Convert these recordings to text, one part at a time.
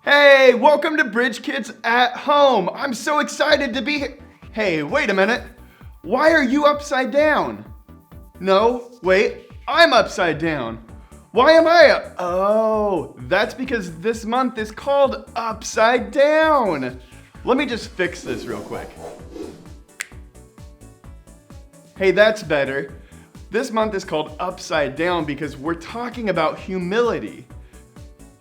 Hey, welcome to Bridge Kids at Home. I'm so excited to be here. Hey, wait a minute. Why are you upside down? No, wait, I'm upside down. Why am I up? Oh, that's because this month is called Upside Down. Let me just fix this real quick. Hey, that's better. This month is called Upside Down because we're talking about humility.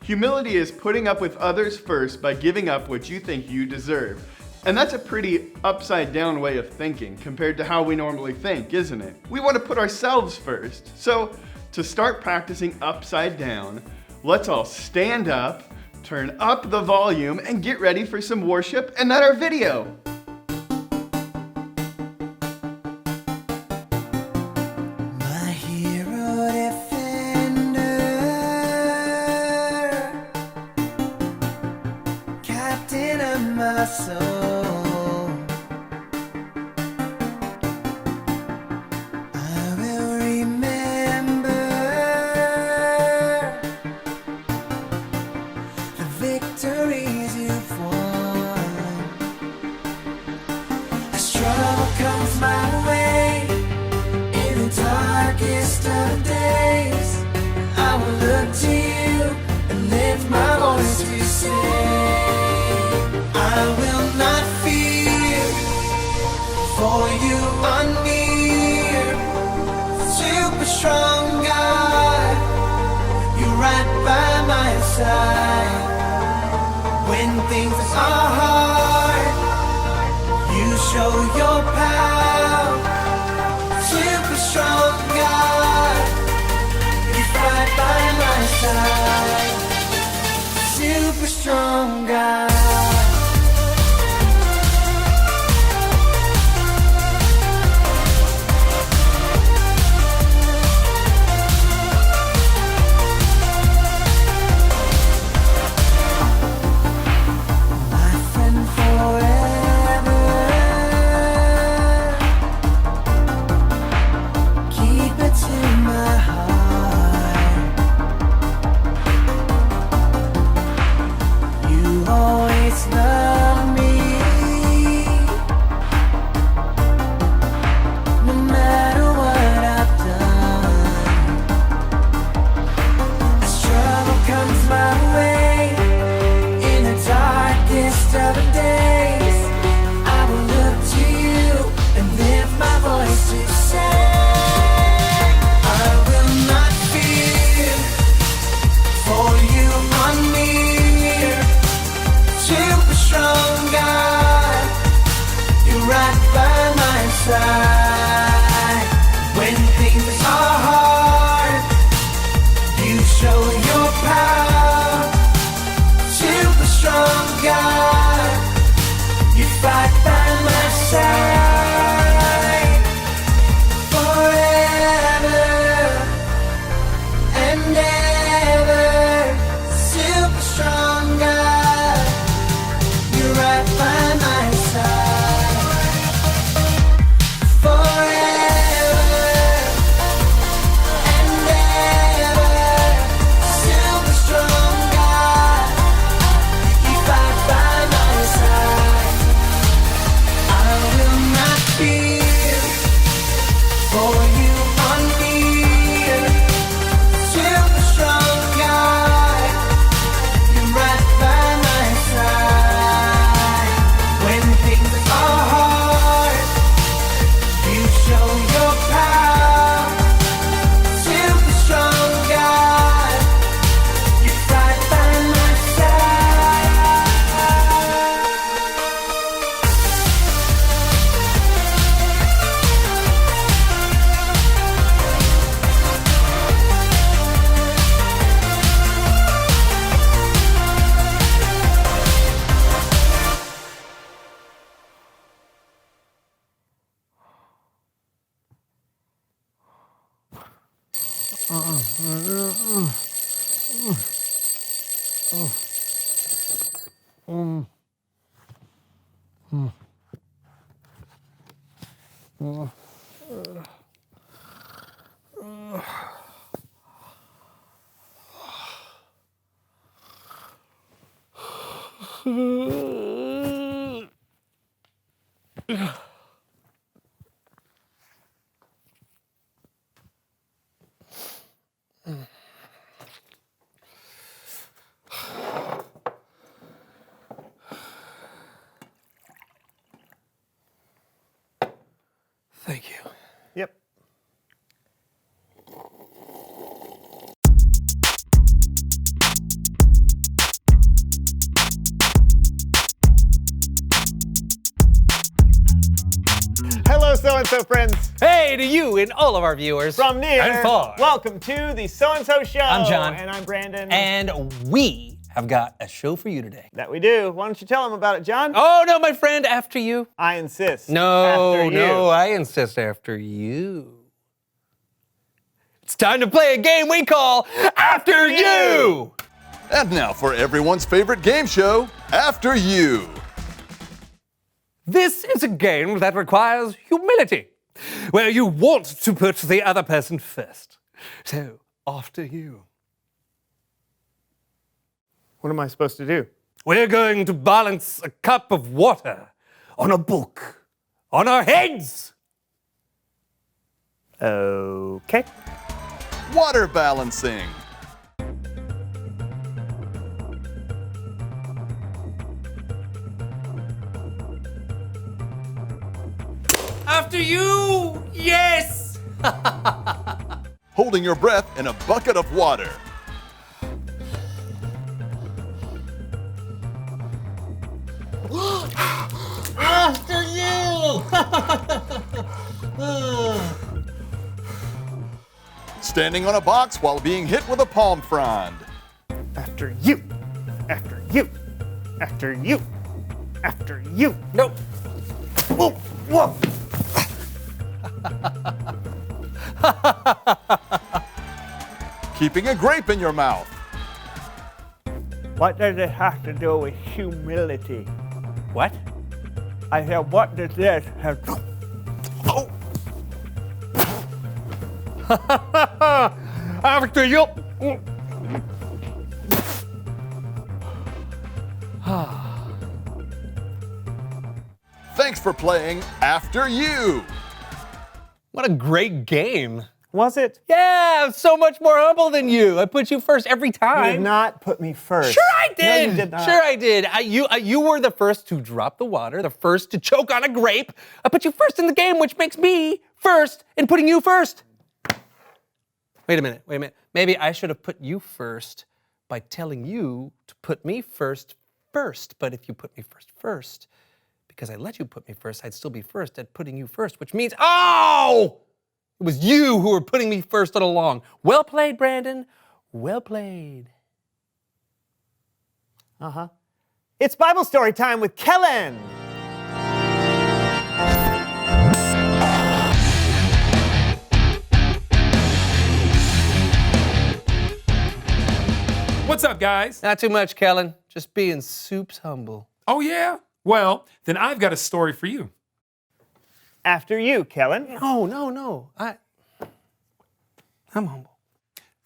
Humility is putting up with others first by giving up what you think you deserve. And that's a pretty upside down way of thinking compared to how we normally think, isn't it? We want to put ourselves first. So, to start practicing upside down, let's all stand up, turn up the volume, and get ready for some worship and then our video. My soul, I will remember the victories you've won. As trouble comes my way in the darkest of days, I will look to you and lift my voice to say, I will not fear, for you are near. Super strong God, you're right by my side. When things are hard, you show your power. Super strong God, you're right by my side. Super strong God. When things are hard, you show your power. Super strong God, you fight by my side forever and ever. Super strong God, you're right by my side. Thank you. Yep. Hello, so-and-so friends. Hey to you and all of our viewers. From near and far. welcome to the So-and-So Show. I'm John. And I'm Brandon. And we have got a show for you today. that we do. Why don't you tell them about it, John? Oh, no, my friend, after you. I insist. No, After you. no, I insist after you. It's time to play a game we call After You! And now for everyone's favorite game show, After You. This is a game that requires humility, where you want to put the other person first. So, after you. What am I supposed to do? We're going to balance a cup of water on a book, on our heads. Okay. Water balancing. After you! Yes! Holding your breath in a bucket of water. After you! Standing on a box while being hit with a palm frond. After you. After you. After you. After you. Nope. Whoa, whoa. Keeping a grape in your mouth. What does it have to do with humility? What? I said, what does this have to... Oh! After you! Thanks for playing After You. What a great game. Was it? Yeah, I'm so much more humble than you. I put you first every You time. did not put me first. Sure I did. No, you did not. Sure I did. You were the first to drop the water, the first to choke on a grape. I put you first in the game, which makes me first in putting you first. Wait a minute. Maybe I should have put you first by telling you to put me first. But if you put me first, because I let you put me first, I'd still be first at putting you first, which means, oh! It was you who were putting me first all along. Well played, Brandon. Well played. Uh-huh. It's Bible story time with Kellen. What's up, guys? Not too much, Kellen. Just being soups humble. Oh, yeah? Well, then I've got a story for you. After you, Kellen. No. I'm humble.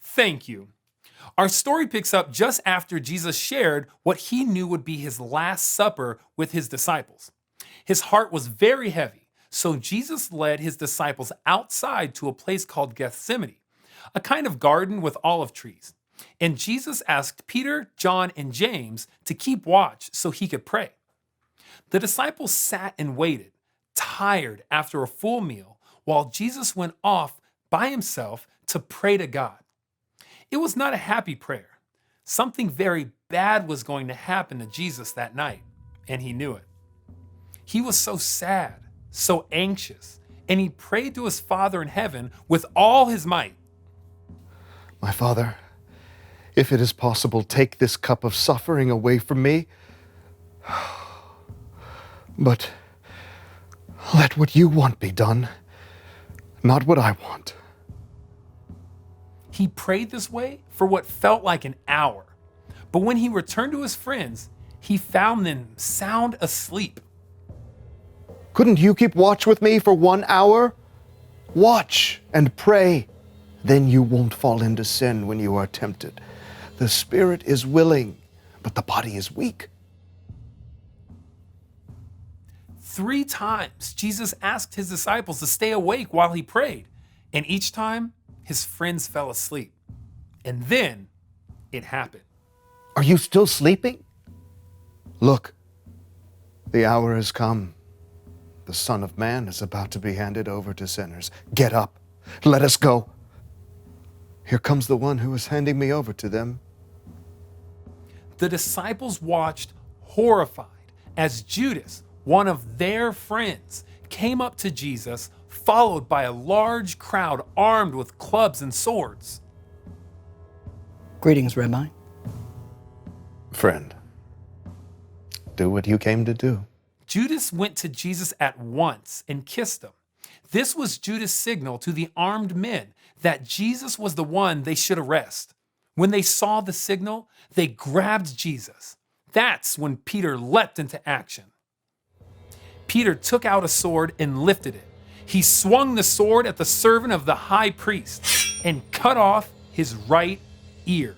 Thank you. Our story picks up just after Jesus shared what he knew would be his last supper with his disciples. His heart was very heavy, so Jesus led his disciples outside to a place called Gethsemane, a kind of garden with olive trees. And Jesus asked Peter, John, and James to keep watch so he could pray. The disciples sat and waited, tired after a full meal, while Jesus went off by himself to pray to God. It was not a happy prayer. Something very bad was going to happen to Jesus that night, and he knew it. He was so sad, so anxious, and he prayed to his Father in heaven with all his might. My Father, if it is possible, take this cup of suffering away from me. But let what you want be done, not what I want. He prayed this way for what felt like an hour. But when he returned to his friends, he found them sound asleep. Couldn't you keep watch with me for 1 hour? Watch and pray. Then you won't fall into sin when you are tempted. The spirit is willing, but the body is weak. 3 times, Jesus asked his disciples to stay awake while he prayed, and each time, his friends fell asleep. And then it happened. Are you still sleeping? Look, the hour has come. The Son of Man is about to be handed over to sinners. Get up. Let us go. Here comes the one who is handing me over to them. The disciples watched horrified as Judas, one of their friends, came up to Jesus, followed by a large crowd armed with clubs and swords. Greetings, Rabbi. Friend, do what you came to do. Judas went to Jesus at once and kissed him. This was Judas' signal to the armed men that Jesus was the one they should arrest. When they saw the signal, they grabbed Jesus. That's when Peter leapt into action. Peter took out a sword and lifted it. He swung the sword at the servant of the high priest and cut off his right ear.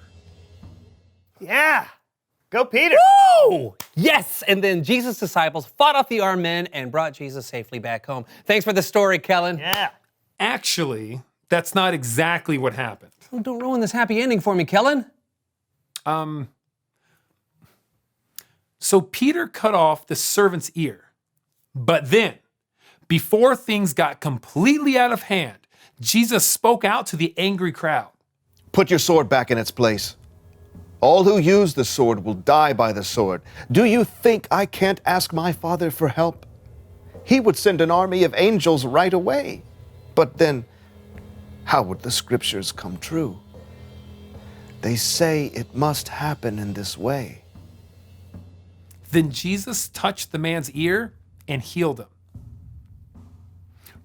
Yeah. Go, Peter. Woo! Yes! And then Jesus' disciples fought off the armed men and brought Jesus safely back home. Thanks for the story, Kellen. Yeah. Actually, that's not exactly what happened. Oh, don't ruin this happy ending for me, Kellen. So Peter cut off the servant's ear. But then, before things got completely out of hand, Jesus spoke out to the angry crowd. Put your sword back in its place. All who use the sword will die by the sword. Do you think I can't ask my Father for help? He would send an army of angels right away. But then, how would the scriptures come true? They say it must happen in this way. Then Jesus touched the man's ear and healed him.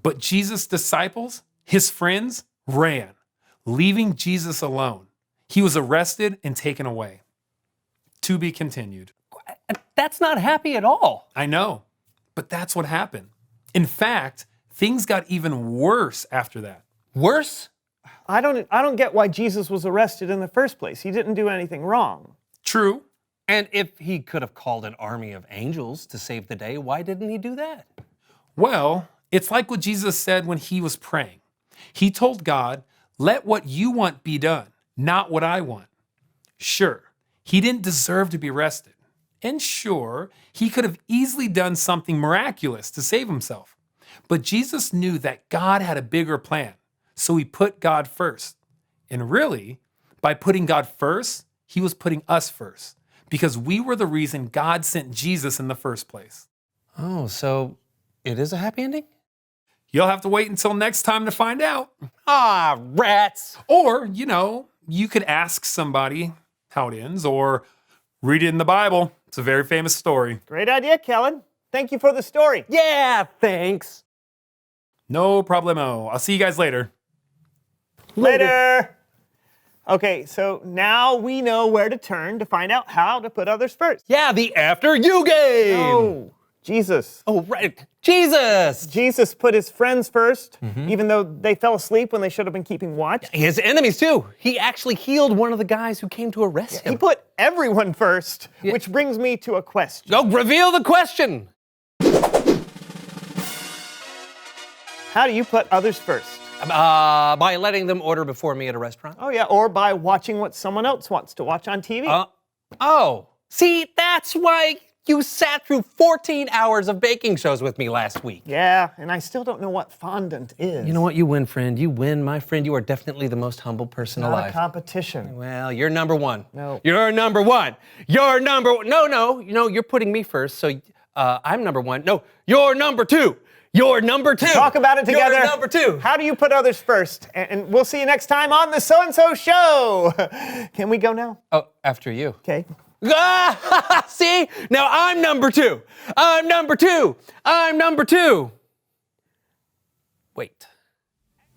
But Jesus' disciples, his friends, ran, leaving Jesus alone. He was arrested and taken away. To be continued. That's not happy at all. I know, but that's what happened. In fact, things got even worse after that. Worse? I don't get why Jesus was arrested in the first place. He didn't do anything wrong. True. And if he could have called an army of angels to save the day, why didn't he do that? Well, it's like what Jesus said when he was praying. He told God, "Let what you want be done, not what I want." Sure, he didn't deserve to be arrested. And sure, he could have easily done something miraculous to save himself. But Jesus knew that God had a bigger plan, so he put God first. And really, by putting God first, he was putting us first, because we were the reason God sent Jesus in the first place. Oh, so it is a happy ending? You'll have to wait until next time to find out. Ah, rats! Or, you could ask somebody how it ends, or read it in the Bible. It's a very famous story. Great idea, Kellen. Thank you for the story. Yeah, thanks. No problemo. I'll see you guys later. Later. Okay, so now we know where to turn to find out how to put others first. Yeah, the After You game! Oh, Jesus. Oh, right. Jesus! Jesus put his friends first, even though they fell asleep when they should have been keeping watch. His enemies, too. He actually healed one of the guys who came to arrest He him. put everyone first, which brings me to a question. Oh, reveal the question! How do you put others first? By letting them order before me at a restaurant. Oh, yeah, or by watching what someone else wants to watch on TV. See, that's why you sat through 14 hours of baking shows with me last week. Yeah, and I still don't know what fondant is. You know what? You win, friend. You win, my friend. You are definitely the most humble person Not alive. a competition. Well, you're number one. No. You're number one. You're number one. No. You're putting me first, so I'm number one. No, you're number two. You're number two. Talk about it together. You're number two. How do you put others first? And we'll see you next time on the So-and-So Show. Can we go now? Oh, after you. Okay. Ah, see? Now I'm number two. I'm number two. I'm number two. Wait.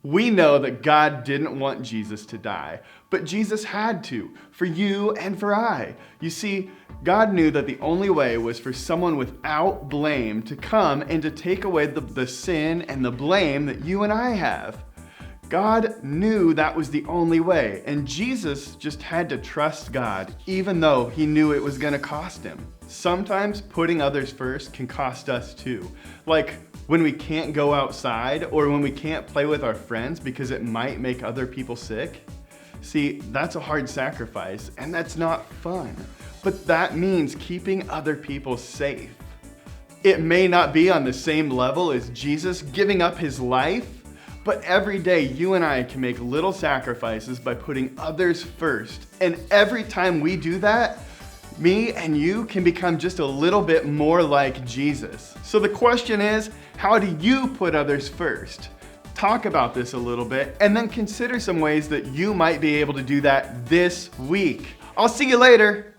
We know that God didn't want Jesus to die, but Jesus had to, for you and for I. You see, God knew that the only way was for someone without blame to come and to take away the sin and the blame that you and I have. God knew that was the only way, and Jesus just had to trust God, even though he knew it was gonna cost him. Sometimes putting others first can cost us too. Like when we can't go outside or when we can't play with our friends because it might make other people sick. See, that's a hard sacrifice, and that's not fun. But that means keeping other people safe. It may not be on the same level as Jesus giving up his life, but every day you and I can make little sacrifices by putting others first. And every time we do that, me and you can become just a little bit more like Jesus. So the question is, how do you put others first? Talk about this a little bit and then consider some ways that you might be able to do that this week. I'll see you later.